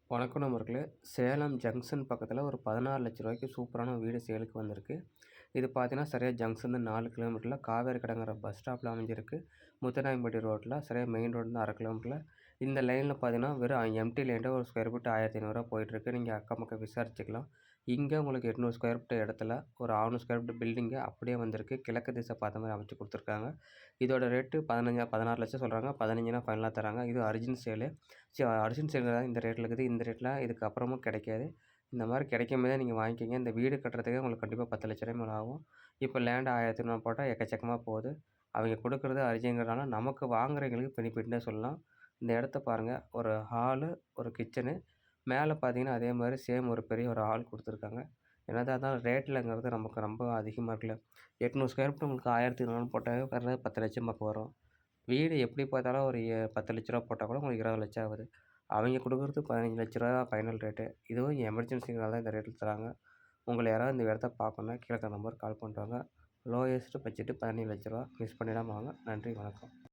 வணக்கம் நண்பர்களே. சேலம் ஜங்ஷன் பக்கத்தில ஒரு 16,00,000 சூப்பரான வீடு சேலுக்கு வந்திருக்கு. இது பார்த்தீங்கன்னா, சரியா ஜங்ஷன்லேருந்து 4 கிலோமீட்டர்ல காவேரி கடங்கிற பஸ் ஸ்டாப்ல அமைஞ்சிருக்கு. முத்துநாயக்கன்பட்டி ரோட்ல சரியா மெயின் ரோட்லருந்து 1/2 கிலோமீட்டர்ல. இந்த லைன்ல பார்த்தீங்கன்னா, வெறும் எம்ப்டி லேண்ட ஒரு ஸ்கொயர் ஃபீட் ரூ. 1,500 போயிட்டுருக்கு. நீங்க அக்கம் பக்கம் விசாரிச்சுக்கலாம். இங்க உங்களுக்கு 800 ஸ்கொயர் ஃபீட் இடத்துல ஒரு 600 ஸ்கொயர் ஃபீட் பில்டிங் அப்படியே வந்திருக்கு. கிழக்கு திசை பார்த்த மாரி அமைச்சு குடுத்துருக்காங்க. இதோட ரேட்டு 16 லட்சம் சொல்றாங்க. 15னா ஃபைனலா தராங்க. இது அர்ஜென்ட் சேலு. அர்ஜென்ட் சேல் தான் இந்த ரேட்ல இருக்குது. இந்த ரேட்ல இதுக்கு அப்புறமும் கிடைக்காது. இந்த மாரி கிடைக்கும்போதே நீங்க வாங்கிக்கங்க. இந்த வீடு கட்டுறதுக்கே உங்களுக்கு கண்டிப்பா ரூ. 10,00,000 மேல ஆகும். இப்போ லேண்ட் 1,500 போட்டா எக்கச்சக்கமா போகுது. அவங்க குடுக்குறது அர்ஜென்ட்ங்கிறனால நமக்கு வாங்குறவங்களுக்கு பெனிஃபிட்னே சொல்லலாம். இந்த இடத்த பாருங்க. ஒரு ஹாலு, ஒரு கிச்சனு, மேல பார்த்தீங்கன்னா, அதே மாரி சேம் ஒரு பெரிய ஒரு ஹால் குடுத்துருக்காங்க. என்னதான் இருந்தாலும் ரேட்லங்கிறது நமக்கு ரொம்ப அதிகமா இருக்குல்ல. 800 ஸ்கொயர் ஃபீட் உங்களுக்கு 1,400 போட்டாவே பாருங்க 10,00,000 பக்கம் வரும். வீடு எப்படி பார்த்தாலும் ஒரு 10,00,000 போட்டா கூட உங்களுக்கு 20,00,000 ஆகுது. அவங்க குடுக்குறது ரூ. 15,00,000 ஃபைனல் ரேட்டு. இதுவும் எமர்ஜென்சிங்கிறனால தான் இந்த ரேட்ல தராங்க. உங்கள யாராவது இந்த இடத்த பார்க்கணும்னா கீழ இருக்க நம்பருக்கு கால் பண்ணிட்டு வாங்க. லோயஸ்ட் பட்ஜெட் ரூ. 17,00,000 மிஸ் பண்ணிடாம வாங்க. நன்றி, வணக்கம்.